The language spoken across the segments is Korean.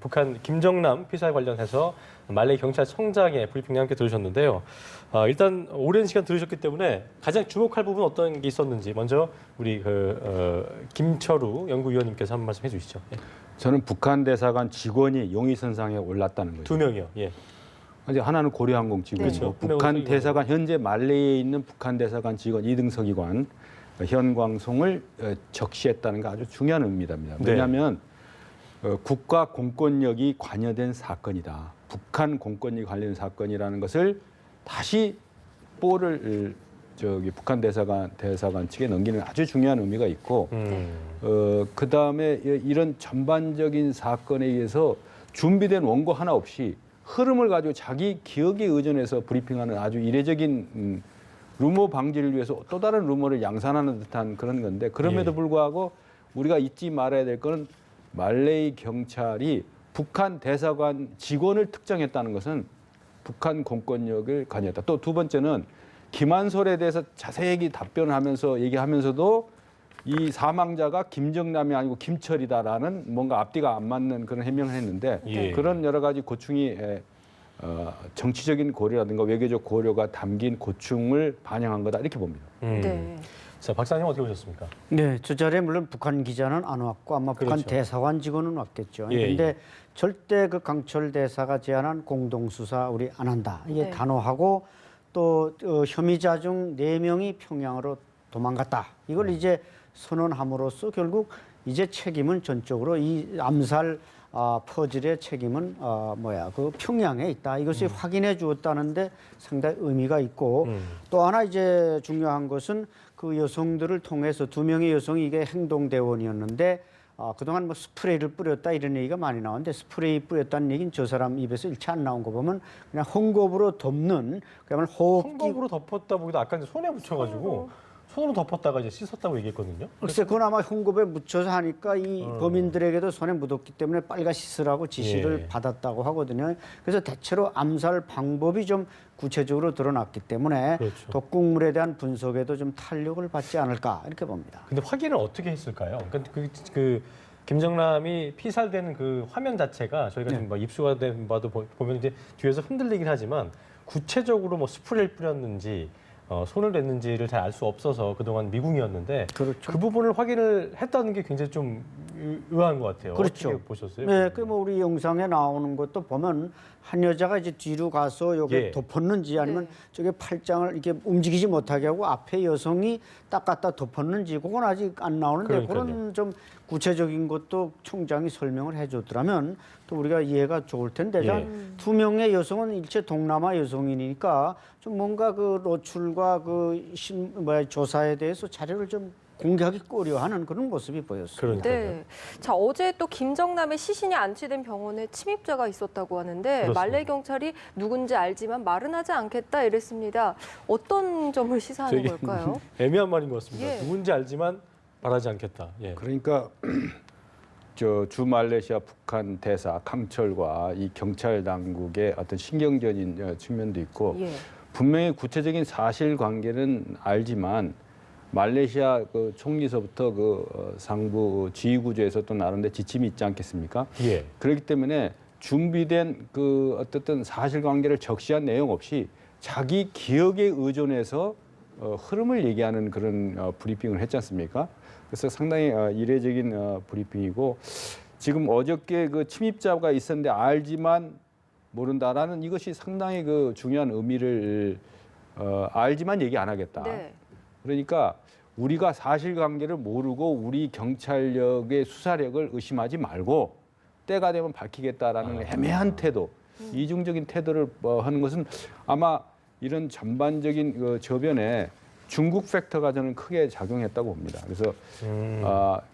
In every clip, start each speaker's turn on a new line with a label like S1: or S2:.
S1: 북한 김정남 피살 관련해서 말레이 경찰청장의 브리핑에 함께 들으셨는데요. 일단 오랜 시간 들으셨기 때문에 가장 주목할 부분 어떤 게 있었는지 먼저 우리 김철우 연구위원님께서 한 말씀 해주시죠. 예.
S2: 저는 북한 대사관 직원이 용의선상에 올랐다는 거죠.
S1: 2명이요. 예.
S2: 이제 하나는 고려항공 직원이고
S1: 그렇죠.
S2: 북한 대사관 현재 말레이에 있는 북한 대사관 직원 2등 서기관 현광송을 적시했다는 게 아주 중요한 의미입니다. 왜냐하면 국가 공권력이 관여된 사건이다. 북한 공권력이 관련된 사건이라는 것을 다시 볼을 북한 대사관 측에 넘기는 아주 중요한 의미가 있고 그 다음에 이런 전반적인 사건에 의해서 준비된 원고 하나 없이 흐름을 가지고 자기 기억에 의존해서 브리핑하는 아주 이례적인 루머 방지를 위해서 또 다른 루머를 양산하는 듯한 그런 건데 그럼에도 불구하고 우리가 잊지 말아야 될 거는 말레이 경찰이 북한 대사관 직원을 특정했다는 것은 북한 공권력을 관여했다. 또 두 번째는 김한솔에 대해서 자세히 답변을 하면서 얘기하면서도 이 사망자가 김정남이 아니고 김철이다라는 뭔가 앞뒤가 안 맞는 그런 해명을 했는데 그런 여러 가지 고충이 정치적인 고려라든가 외교적 고려가 담긴 고충을 반영한 거다 이렇게 봅니다.
S1: 네. 자, 박사님 어떻게 보셨습니까?
S3: 네, 저 자리에 물론 북한 기자는 안 왔고 아마 북한
S1: 그렇죠.
S3: 대사관 직원은 왔겠죠.
S1: 예,
S3: 근데 절대 그 강철 대사가 제안한 공동수사 우리 안 한다. 이게 단호하고 또 혐의자 중 4명이 평양으로 도망갔다. 이걸 이제 선언함으로써 결국 이제 책임은 전적으로 이 암살 퍼즐의 책임은 그 평양에 있다. 이것이 확인해 주었다는데 상당히 의미가 있고 또 하나 이제 중요한 것은 그 여성들을 통해서 2명의 여성이 이게 행동대원이었는데 그동안 뭐 스프레이를 뿌렸다 이런 얘기가 많이 나오는데 스프레이 뿌렸다는 얘기는 저 사람 입에서 일체 안 나온 거 보면 그냥 헝겊으로 덮는 그야말로 호흡기
S1: 헝겊으로 덮었다 보기도 아까 이제 손에 묻혀가지고 손으로 덮었다가 이제 씻었다고 얘기했거든요.
S3: 글쎄 그건 아마 헝겊에 묻혀서 하니까 이 범인들에게도 손에 묻었기 때문에 빨리 씻으라고 지시를 받았다고 하거든요. 그래서 대체로 암살 방법이 좀 구체적으로 드러났기 때문에 독극물에 대한 분석에도 좀 탄력을 받지 않을까 이렇게 봅니다.
S1: 근데 확인을 어떻게 했을까요? 그러니까 그 김정남이 피살되는 그 화면 자체가 저희가 지금 뭐 입수가 된 바도 보면 이제 뒤에서 흔들리긴 하지만 구체적으로 뭐 스프레이를 뿌렸는지 손을 댔는지를 잘 알 수 없어서 그동안 미궁이었는데 그 부분을 확인을 했다는 게 굉장히 좀 의아한 것 같아요.
S3: 그렇죠.
S1: 어떻게 보셨어요?
S3: 네, 그 뭐 우리 영상에 나오는 것도 보면 한 여자가 이제 뒤로 가서 여기 덮었는지 아니면 저게 팔짱을 이렇게 움직이지 못하게 하고 앞에 여성이 딱 갖다 덮었는지 그건 아직 안 나오는데 그런 좀 구체적인 것도 총장이 설명을 해줬더라면 또 우리가 이해가 좋을 텐데 2명의 여성은 일체 동남아 여성이니까 좀 뭔가 그 노출과 그 조사에 대해서 자료를 좀 공개하기 꺼려하는 그런 모습이 보였습니다.
S4: 네. 자, 어제 또 김정남의 시신이 안치된 병원에 침입자가 있었다고 하는데
S1: 그렇습니다.
S4: 말레이 경찰이 누군지 알지만 말은 하지 않겠다 이랬습니다. 어떤 점을 시사하는 걸까요?
S1: 애매한 말인 것 같습니다. 누군지 알지만 말하지 않겠다.
S2: 그러니까 주 말레이시아 북한 대사 강철과 이 경찰 당국의 어떤 신경전인 측면도 있고 분명히 구체적인 사실관계는 알지만 말레이시아 그 총리서부터 그 상부 지휘구조에서 또 나름대로 지침이 있지 않겠습니까? 그렇기 때문에 준비된 그 어떻든 사실관계를 적시한 내용 없이 자기 기억에 의존해서 흐름을 얘기하는 그런 브리핑을 했지 않습니까? 그래서 상당히 이례적인 브리핑이고 지금 어저께 그 침입자가 있었는데 알지만 모른다라는 이것이 상당히 그 중요한 의미를 알지만 얘기 안 하겠다. 그러니까 우리가 사실관계를 모르고 우리 경찰력의 수사력을 의심하지 말고 때가 되면 밝히겠다라는 애매한 태도, 이중적인 태도를 하는 것은 아마 이런 전반적인 그 저변에 중국 팩터가 저는 크게 작용했다고 봅니다. 그래서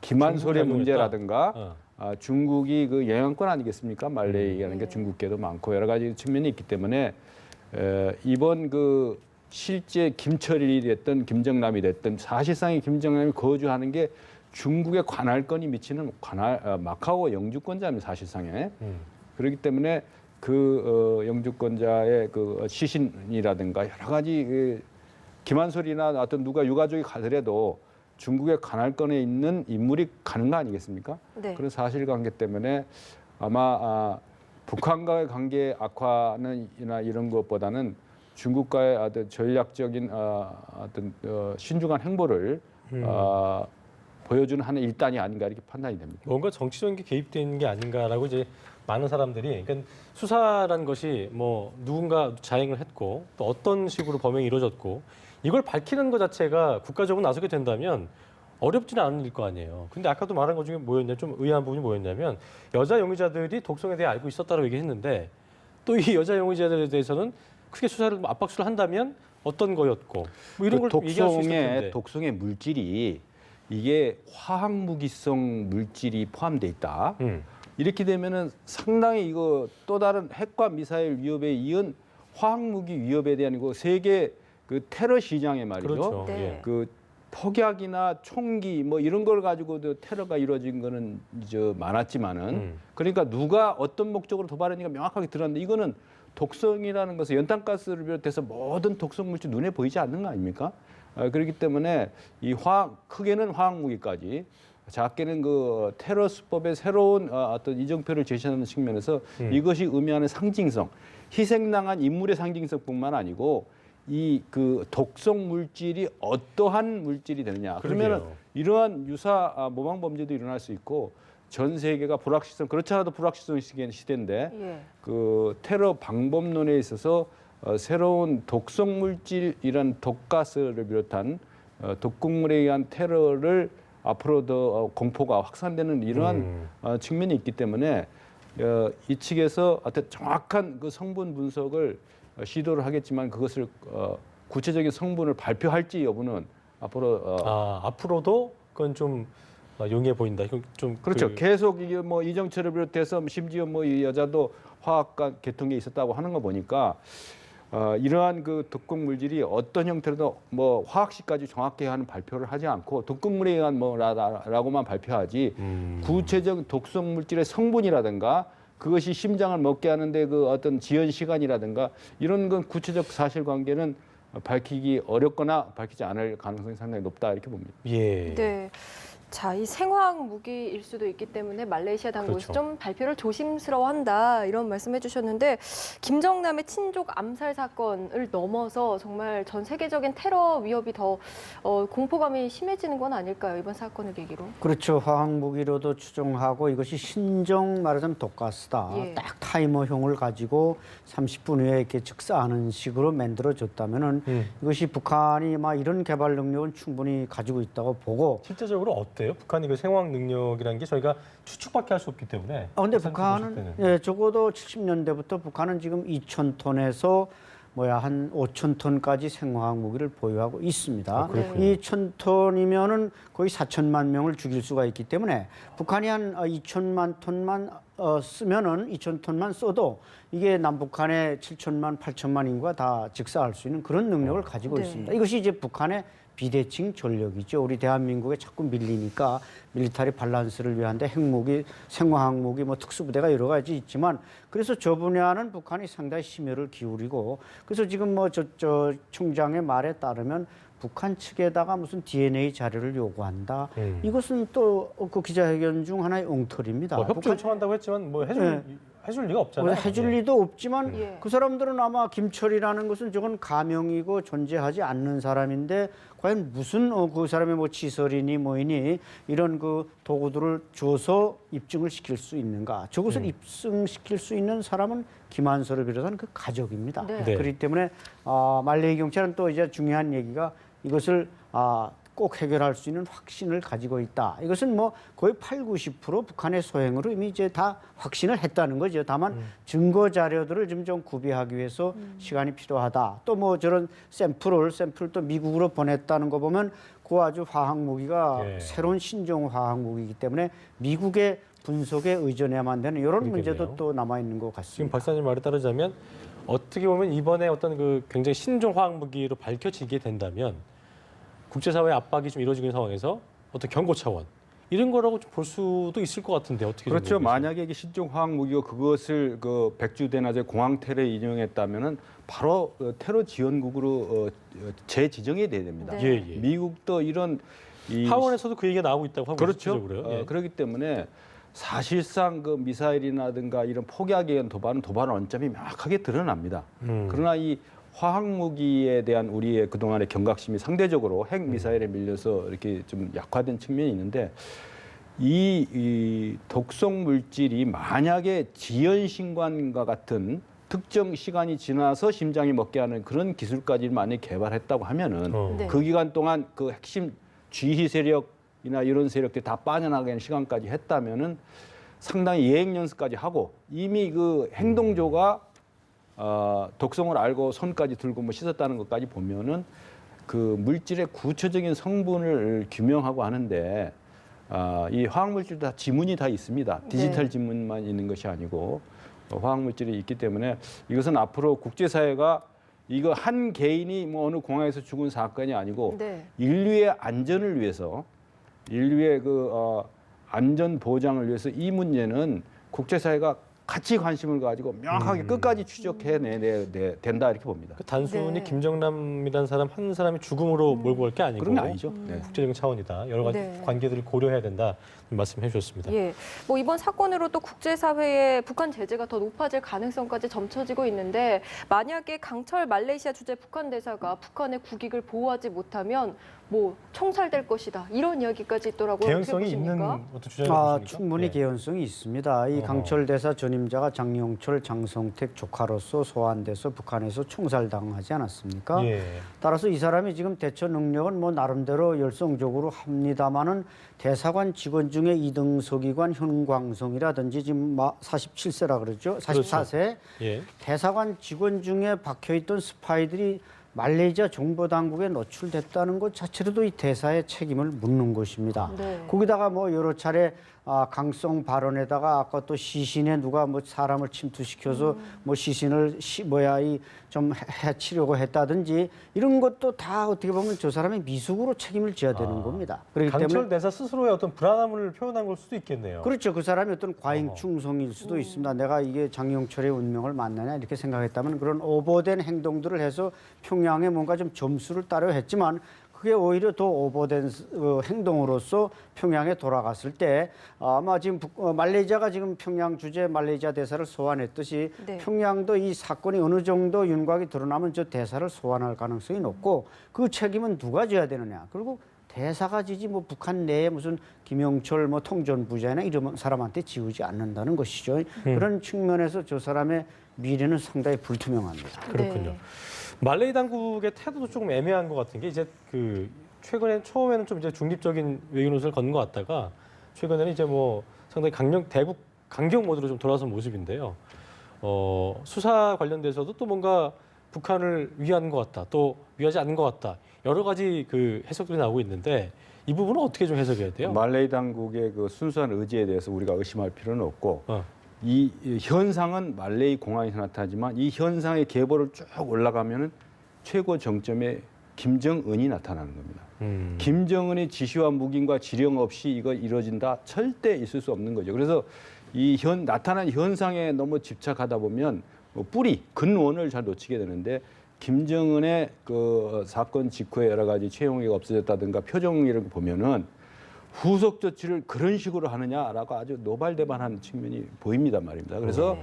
S2: 김한솔의 문제라든가 중국이 그 영향권 아니겠습니까? 말레이라는 게 중국계도 많고 여러 가지 측면이 있기 때문에 이번 그 실제 김철일이 됐든 김정남이 됐든 사실상의 김정남이 거주하는 게 중국의 관할권이 미치는 마카오 영주권자입니다. 사실상에. 그렇기 때문에 그 영주권자의 그 시신이라든가 여러 가지 김한솔이나 어떤 누가 유가족이 가더라도 중국의 관할권에 있는 인물이 가는 거 아니겠습니까? 그런 사실관계 때문에 아마 북한과의 관계 악화는이나 이런 것보다는 중국과의 어떤 전략적인 어떤 신중한 행보를 보여주는 하나의 일단이 아닌가 이렇게 판단이 됩니다.
S1: 뭔가 정치적인 게 개입된 게 아닌가라고 이제 많은 사람들이, 그러니까 수사라는 것이 뭐 누군가 자행을 했고 또 어떤 식으로 범행이 이루어졌고 이걸 밝히는 것 자체가 국가적으로 나서게 된다면 어렵지는 않을 거 아니에요. 근데 아까도 말한 것 중에 뭐였냐, 좀 의아한 부분이 뭐였냐면 여자 용의자들이 독성에 대해 알고 있었다고 얘기했는데 또 이 여자 용의자들에 대해서는 크게 수사를 압박수를 한다면 어떤 거였고 뭐 이런 걸 얘기할 수 있을 텐데.
S2: 독성의 물질이 이게 화학 무기성 물질이 포함돼 있다. 이렇게 되면은 상당히 이거 또 다른 핵과 미사일 위협에 이은 화학 무기 위협에 대한 이거 세계 그 테러 시장에 말이죠.
S1: 그렇죠.
S4: 네.
S1: 예.
S2: 그 폭약이나 총기 뭐 이런 걸 가지고도 테러가 이루어진 거는 이제 많았지만은 그러니까 누가 어떤 목적으로 도발했는가 명확하게 드러났는데 이거는 독성이라는 것은 연탄가스를 비롯해서 모든 독성 물질 눈에 보이지 않는 거 아닙니까? 그렇기 때문에 이 크게는 화학 무기까지, 작게는 그 테러 수법의 새로운 어떤 이정표를 제시하는 측면에서 이것이 의미하는 상징성, 희생당한 인물의 상징성뿐만 아니고 이 그 독성 물질이 어떠한 물질이 되느냐. 그러면 이러한 유사 모방 범죄도 일어날 수 있고 전 세계가 불확실성, 그렇지 않아도 불확실성 시대인데
S4: 예.
S2: 그 테러 방법론에 있어서 새로운 독성 물질이란 독가스를 비롯한 독극물에 의한 테러를 앞으로 더 공포가 확산되는 이러한 측면이 있기 때문에 이 측에서 어떤 정확한 그 성분 분석을 시도를 하겠지만 그것을 구체적인 성분을 발표할지 여부는 앞으로
S1: 앞으로도 그건 좀 용이해 보인다. 좀
S2: 그렇죠. 계속 이게 뭐 이정철을 비롯해서 심지어 뭐 이 여자도 화학과 계통에 있었다고 하는 거 보니까 이러한 그 독극 물질이 어떤 형태로도 뭐 화학식까지 정확히 하는 발표를 하지 않고 독극물에 의한 뭐라고만 발표하지 구체적 독성 물질의 성분이라든가 그것이 심장을 먹게 하는데 그 어떤 지연 시간이라든가 이런 건 구체적 사실관계는 밝히기 어렵거나 밝히지 않을 가능성이 상당히 높다 이렇게 봅니다.
S1: 예.
S4: 네. 자, 이 생화학 무기일 수도 있기 때문에 말레이시아 당국에서
S1: 그렇죠.
S4: 좀 발표를 조심스러워한다 이런 말씀해 주셨는데 김정남의 친족 암살 사건을 넘어서 정말 전 세계적인 테러 위협이 더 공포감이 심해지는 건 아닐까요? 이번 사건을 계기로.
S3: 그렇죠. 화학 무기로도 추정하고 이것이 신종 말하자면 독가스다.
S4: 예.
S3: 딱 타이머형을 가지고 30분 후에 이렇게 즉사하는 식으로 만들어졌다면은 이것이 북한이 막 이런 개발 능력은 충분히 가지고 있다고 보고.
S1: 실제적으로 어때요? 북한이 그 생화학 능력이라는 게 저희가 추측밖에 할 수 없기 때문에.
S3: 근데
S1: 보실
S3: 북한은
S1: 때는.
S3: 예, 적어도 70년대부터 북한은 지금 2,000톤에서 한 5,000톤까지 생화학 무기를 보유하고 있습니다.
S1: 그렇군요.
S3: 이 1,000톤이면은 거의 4천만 명을 죽일 수가 있기 때문에 북한이 한 2천만 톤만 쓰면은 2,000톤만 써도 이게 남북한의 7천만, 8천만 인구가 다 즉사할 수 있는 그런 능력을 가지고
S4: 네.
S3: 있습니다. 이것이 이제 북한의 비대칭 전력이죠. 우리 대한민국에 자꾸 밀리니까 밀리터리 밸런스를 위한데 핵무기, 생화학 무기, 뭐 특수부대가 여러 가지 있지만 그래서 저 분야는 북한이 상당히 심혈을 기울이고 그래서 지금 뭐 저 총장의 말에 따르면 북한 측에다가 무슨 DNA 자료를 요구한다. 이것은 또 그 기자회견 중 하나의 엉터리입니다.
S1: 뭐 협조 요청한다고 했지만 뭐 해줄 리가 없잖아요.
S3: 해줄 리도 없지만
S4: 예.
S3: 그 사람들은 아마 김철이라는 것은 저건 가명이고 존재하지 않는 사람인데 과연 무슨 그 사람의 뭐 치설이니 뭐이니 이런 그 도구들을 줘서 입증을 시킬 수 있는가? 저것을 입증시킬 수 있는 사람은 김한서를 비롯한 그 가족입니다.
S4: 네.
S1: 네.
S3: 그렇기 때문에 말레이 경찰은 또 이제 중요한 얘기가 이것을 꼭 해결할 수 있는 확신을 가지고 있다. 이것은 뭐 거의 80~90% 북한의 소행으로 이미 이제 다 확신을 했다는 거죠. 다만 증거 자료들을 좀 구비하기 위해서 시간이 필요하다. 또 뭐 저런 샘플을 또 미국으로 보냈다는 거 보면 그 아주 화학 무기가
S1: 예.
S3: 새로운 신종 화학 무기이기 때문에 미국의 분석에 의존해야만 되는 이런
S1: 그러겠네요.
S3: 문제도 또 남아 있는 것
S1: 지금
S3: 같습니다.
S1: 박사님 말에 따르자면 어떻게 보면 이번에 어떤 그 굉장히 신종 화학 무기로 밝혀지게 된다면 국제사회의 압박이 좀 이루어지는 상황에서 어떤 경고 차원 이런 거라고 좀 볼 수도 있을 것 같은데 어떻게
S2: 그렇죠.
S1: 좀 보고 계세요?
S2: 만약에 이게 신종 화학 무기고 그것을 그 백주대낮에 공항 테러에 인용했다면은 바로 테러 지원국으로 재지정이 돼야 됩니다.
S4: 네.
S1: 예, 예.
S2: 미국도 이런
S1: 하원에서도 그 얘기가 나오고 있다고 하고
S2: 그렇죠.
S1: 실질적으로요. 예.
S2: 그렇기 때문에 사실상 그 미사일이라든가 이런 포기하기 위한 도발은 원점이 명확하게 드러납니다. 그러나 이 화학 무기에 대한 우리의 그동안의 경각심이 상대적으로 핵 미사일에 밀려서 이렇게 좀 약화된 측면이 있는데 이 독성 물질이 만약에 지연신관과 같은 특정 시간이 지나서 심장이 먹게 하는 그런 기술까지 만약에 개발했다고 하면은
S4: 네.
S2: 그 기간 동안 그 핵심 지휘 세력이나 이런 세력들이 다 빠져나가는 시간까지 했다면은 상당히 예행 연습까지 하고 이미 그 행동조가 독성을 알고 손까지 들고 뭐 씻었다는 것까지 보면은 그 물질의 구체적인 성분을 규명하고 하는데 이 화학물질도 다 지문이 다 있습니다. 디지털
S4: 네.
S2: 지문만 있는 것이 아니고 화학물질이 있기 때문에 이것은 앞으로 국제사회가 이거 한 개인이 뭐 어느 공항에서 죽은 사건이 아니고
S4: 네.
S2: 인류의 안전을 위해서 인류의 그 안전 보장을 위해서 이 문제는 국제사회가 같이 관심을 가지고 명확하게 끝까지 추적해내야 된다 이렇게 봅니다.
S1: 그 단순히
S4: 네.
S1: 김정남이라는 사람 한 사람이 죽음으로 몰고 갈 게 아니고
S2: 그런 게 아니죠. 네.
S1: 국제적인 차원이다. 여러 가지
S4: 네.
S1: 관계들을 고려해야 된다. 말씀해 주셨습니다.
S4: 예, 뭐 이번 사건으로 또 국제사회의 북한 제재가 더 높아질 가능성까지 점쳐지고 있는데 만약에 강철 말레이시아 주재 북한 대사가 북한의 국익을 보호하지 못하면 뭐 총살될 것이다 이런 이야기까지 있더라고요.
S1: 개연성이
S4: 어떻게
S1: 있는
S4: 보십니까?
S1: 어떤 주장이십니까?
S3: 충분히
S1: 예.
S3: 개연성이 있습니다. 이
S1: 어허.
S3: 강철 대사 전임자가 장용철, 장성택 조카로서 소환돼서 북한에서 총살당하지 않았습니까?
S1: 예.
S3: 따라서 이 사람이 지금 대처 능력은 뭐 나름대로 열성적으로 합니다마는 대사관 직원 중에 이등서기관 현광성이라든지 지금 47세라 그러죠. 44세.
S1: 예.
S3: 대사관 직원 중에 박혀있던 스파이들이 말레이시아 정보당국에 노출됐다는 것 자체로도 이 대사의 책임을 묻는 것입니다.
S4: 네.
S3: 거기다가 뭐 여러 차례 강성 발언에다가 아까 또 시신에 누가 뭐 사람을 침투시켜서 뭐 시신을 좀 해치려고 했다든지 이런 것도 다 어떻게 보면 저 사람의 미숙으로 책임을 져야 되는 겁니다. 그렇기
S1: 강철
S3: 때문에
S1: 대사 스스로의 어떤 불안함을 표현한 걸 수도 있겠네요.
S3: 그렇죠. 그 사람이 어떤 과잉충성일 수도 있습니다. 내가 이게 장용철의 운명을 만나냐 이렇게 생각했다면 그런 오버된 행동들을 해서 평양에 뭔가 좀 점수를 따려 했지만 그게 오히려 더 오버된 행동으로서 평양에 돌아갔을 때 아마 지금 말레이시아가 지금 평양 주재 말레이시아 대사를 소환했듯이
S4: 네.
S3: 평양도 이 사건이 어느 정도 윤곽이 드러나면 저 대사를 소환할 가능성이 높고 그 책임은 누가 져야 되느냐. 그리고 대사가 지지 뭐 북한 내에 무슨 김영철 뭐 통전부장이나 이런 사람한테 지우지 않는다는 것이죠. 그런 측면에서 저 사람의 미래는 상당히 불투명합니다.
S1: 그렇군요.
S4: 네.
S1: 말레이 당국의 태도도 조금 애매한 것 같은 게 이제 그 최근에 처음에는 좀 이제 중립적인 외교 노선을 걷는 것 같다가 최근에는 이제 뭐 상당히 대국 강경 모드로 좀 돌아선 모습인데요. 수사 관련돼서도 또 뭔가 북한을 위하는 것 같다, 또 위하지 않는 것 같다. 여러 가지 그 해석들이 나오고 있는데 이 부분은 어떻게 좀 해석해야 돼요?
S2: 말레이 당국의 그 순수한 의지에 대해서 우리가 의심할 필요는 없고 이 현상은 말레이 공항에서 나타나지만 이 현상의 계보를 쭉 올라가면은 최고 정점에 김정은이 나타나는 겁니다. 김정은의 지시와 묵인과 지령 없이 이거 이루어진다 절대 있을 수 없는 거죠. 그래서 이 나타난 현상에 너무 집착하다 보면 뿌리 근원을 잘 놓치게 되는데 김정은의 그 사건 직후에 여러 가지 채용이가 없어졌다든가 표정 이런 거 보면은 후속 조치를 그런 식으로 하느냐라고 아주 노발대발하는 측면이 보입니다 말입니다. 그래서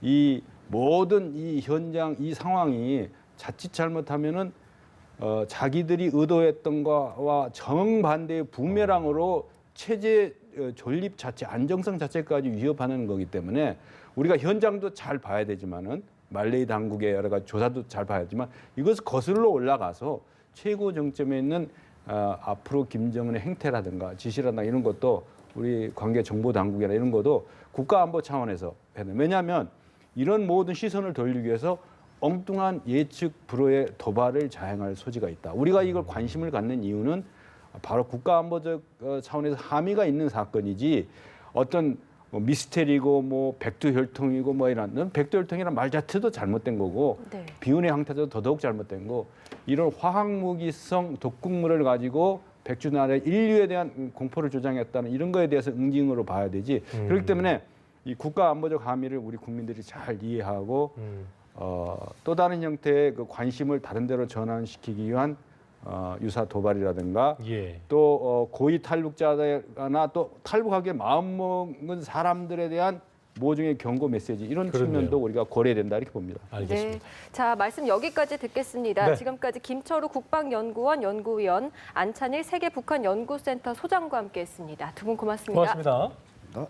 S2: 이 모든 이 현장 이 상황이 자칫 잘못하면은 자기들이 의도했던 것과 정반대의 부메랑으로 체제 존립 자체 안정성 자체까지 위협하는 거기 때문에 우리가 현장도 잘 봐야 되지만은 말레이 당국의 여러 가지 조사도 잘 봐야지만 이것을 거슬러 올라가서 최고 정점에 있는 앞으로 김정은의 행태라든가 지시라든가 이런 것도 우리 관계 정보 당국이나 이런 것도 국가안보 차원에서 해야 돼요. 왜냐하면 이런 모든 시선을 돌리기 위해서 엉뚱한 예측 불허의 도발을 자행할 소지가 있다. 우리가 이걸 관심을 갖는 이유는 바로 국가안보적 차원에서 함의가 있는 사건이지 어떤 미스테리고 뭐 백두혈통이고 뭐 이런 백두혈통이란 말 자체도 잘못된 거고
S4: 네.
S2: 비운의 형태도 더더욱 잘못된 거 이런 화학무기성 독극물을 가지고 백주나라의 인류에 대한 공포를 조장했다는 이런 거에 대해서 응징으로 봐야 되지 그렇기 때문에 이 국가안보적 함의를 우리 국민들이 잘 이해하고 또 다른 형태의 그 관심을 다른 데로 전환시키기 위한 유사 도발이라든가
S1: 예.
S2: 또 고위 탈북자나 또 탈북하게 마음먹은 사람들에 대한 모종의 경고 메시지 이런
S1: 그렇네요.
S2: 측면도 우리가 고려해야 된다 이렇게 봅니다.
S1: 알겠습니다.
S4: 네. 자, 말씀 여기까지 듣겠습니다.
S1: 네.
S4: 지금까지 김철우 국방연구원 연구위원, 안찬일 세계북한연구센터 소장과 함께했습니다. 두 분 고맙습니다.
S1: 고맙습니다.
S3: 어?